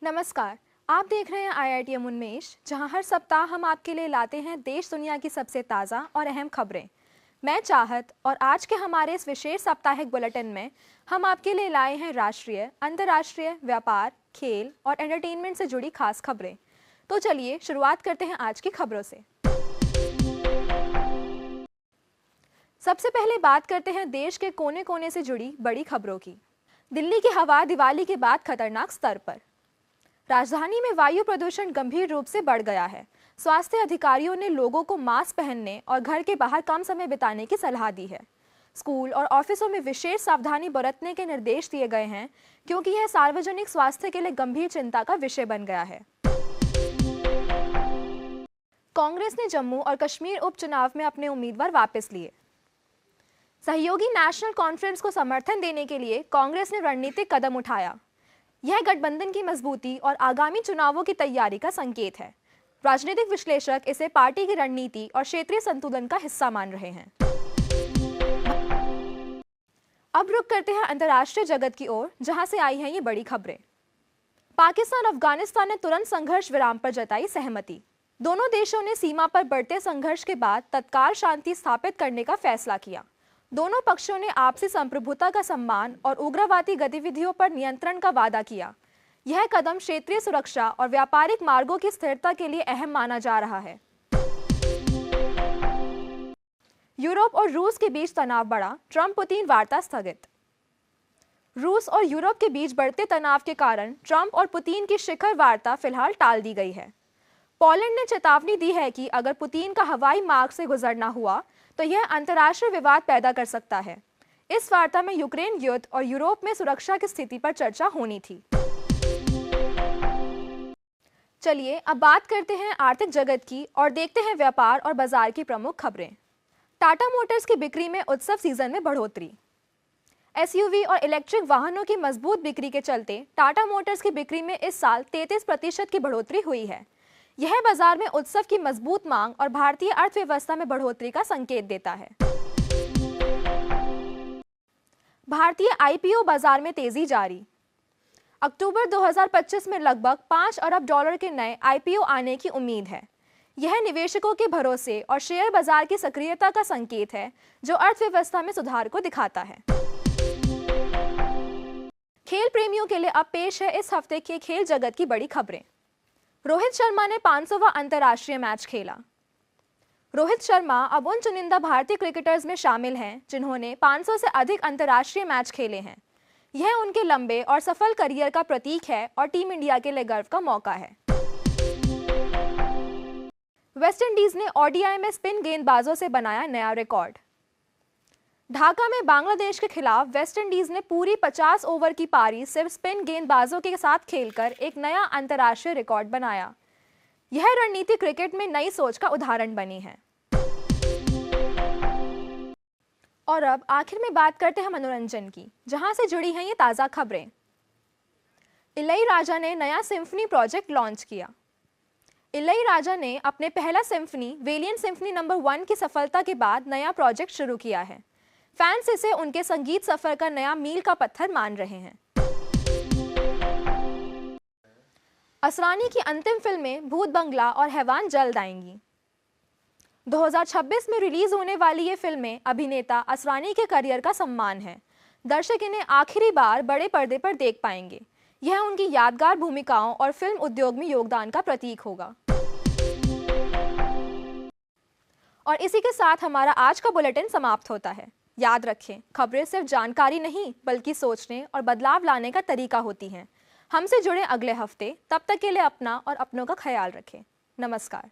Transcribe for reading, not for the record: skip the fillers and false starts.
नमस्कार। आप देख रहे हैं IITM उन्मेष, जहां हर सप्ताह हम आपके लिए लाते हैं देश दुनिया की सबसे ताज़ा और अहम खबरें। मैं चाहत और आज के हमारे इस विशेष साप्ताहिक बुलेटिन में हम आपके लिए लाए हैं राष्ट्रीय, अंतर्राष्ट्रीय, व्यापार, खेल और एंटरटेनमेंट से जुड़ी खास खबरें। तो चलिए शुरुआत करते हैं आज की खबरों से। सबसे पहले बात करते हैं देश के कोने कोने से जुड़ी बड़ी खबरों की। दिल्ली की हवा दिवाली के बाद खतरनाक स्तर पर। राजधानी में वायु प्रदूषण गंभीर रूप से बढ़ गया है। स्वास्थ्य अधिकारियों ने लोगों को मास्क पहनने और घर के बाहर कम समय बिताने की सलाह दी है। स्कूल और ऑफिसों में विशेष सावधानी बरतने के निर्देश दिए गए हैं, क्योंकि यह सार्वजनिक स्वास्थ्य के लिए गंभीर चिंता का विषय बन गया है। कांग्रेस ने जम्मू और कश्मीर उपचुनाव में अपने उम्मीदवार वापस लिए। सहयोगी नेशनल कॉन्फ्रेंस को समर्थन देने के लिए कांग्रेस ने रणनीतिक कदम उठाया। यह गठबंधन की मजबूती और आगामी चुनावों की तैयारी का संकेत है। राजनीतिक विश्लेषक इसे पार्टी की रणनीति और क्षेत्रीय संतुलन का हिस्सा मान रहे हैं। अब रुख करते हैं अंतर्राष्ट्रीय जगत की ओर, जहां से आई हैं ये बड़ी खबरें। पाकिस्तान अफगानिस्तान ने तुरंत संघर्ष विराम पर जताई सहमति। दोनों देशों ने सीमा पर बढ़ते संघर्ष के बाद तत्काल शांति स्थापित करने का फैसला किया। दोनों पक्षों ने आपसी संप्रभुता का सम्मान और उग्रवादी गतिविधियों पर नियंत्रण का वादा किया। यह कदम क्षेत्रीय सुरक्षा और व्यापारिक मार्गों की स्थिरता के लिए अहम माना जा रहा है। यूरोप और रूस के बीच तनाव बढ़ा, ट्रंप पुतिन वार्ता स्थगित। रूस और यूरोप के बीच बढ़ते तनाव के कारण ट्रंप और पुतिन की शिखर वार्ता फिलहाल टाल दी गई है। पोलैंड ने चेतावनी दी है कि अगर पुतिन का हवाई मार्ग से गुजरना हुआ तो यह अंतर्राष्ट्रीय विवाद पैदा कर सकता है। इस वार्ता में यूक्रेन युद्ध और यूरोप में सुरक्षा की स्थिति पर चर्चा होनी थी। चलिए अब बात करते हैं आर्थिक जगत की और देखते हैं व्यापार और बाजार की प्रमुख खबरें। टाटा मोटर्स की बिक्री में उत्सव सीजन में बढ़ोतरी। SUV और इलेक्ट्रिक वाहनों की मजबूत बिक्री के चलते टाटा मोटर्स की बिक्री में इस साल 33% की बढ़ोतरी हुई है। यह बाजार में उत्सव की मजबूत मांग और भारतीय अर्थव्यवस्था में बढ़ोतरी का संकेत देता है। भारतीय IPO बाजार में तेजी जारी। अक्टूबर 2025 में लगभग $5 अरब के नए IPO आने की उम्मीद है। यह निवेशकों के भरोसे और शेयर बाजार की सक्रियता का संकेत है, जो अर्थव्यवस्था में सुधार को दिखाता है। खेल प्रेमियों के लिए अब पेश है इस हफ्ते के खेल जगत की बड़ी खबरें। रोहित शर्मा ने 500वां अंतर्राष्ट्रीय मैच खेला। रोहित शर्मा अब उन चुनिंदा भारतीय क्रिकेटर्स में शामिल हैं जिन्होंने 500 से अधिक अंतर्राष्ट्रीय मैच खेले हैं। यह उनके लंबे और सफल करियर का प्रतीक है और टीम इंडिया के लिए गर्व का मौका है। वेस्टइंडीज ने ODI में स्पिन गेंदबाजों से बनाया नया रिकॉर्ड। ढाका में बांग्लादेश के खिलाफ वेस्टइंडीज ने पूरी 50 ओवर की पारी सिर्फ स्पिन गेंदबाजों के साथ खेलकर एक नया अंतर्राष्ट्रीय रिकॉर्ड बनाया। यह रणनीति क्रिकेट में नई सोच का उदाहरण बनी है। और अब आखिर में बात करते हैं मनोरंजन की, जहां से जुड़ी हैं ये ताज़ा खबरें। इलैयाराजा ने नया सिम्फनी प्रोजेक्ट लॉन्च किया। इलैयाराजा ने अपने पहला सिम्फनी वेलियन सिम्फनी नंबर 1 की सफलता के बाद नया प्रोजेक्ट शुरू किया है। फैंस इसे उनके संगीत सफर का नया मील का पत्थर मान रहे हैं। असरानी की अंतिम फिल्में भूत बंगला और हैवान जल्द आएंगी। 2026 में रिलीज होने वाली ये फिल्में अभिनेता असरानी के करियर का सम्मान है। दर्शक इन्हें आखिरी बार बड़े पर्दे पर देख पाएंगे। यह उनकी यादगार भूमिकाओं और फिल्म उद्योग में योगदान का प्रतीक होगा। और इसी के साथ हमारा आज का बुलेटिन समाप्त होता है। याद रखें, खबरें सिर्फ जानकारी नहीं बल्कि सोचने और बदलाव लाने का तरीका होती हैं। हमसे जुड़े अगले हफ्ते, तब तक के लिए अपना और अपनों का ख्याल रखें। नमस्कार।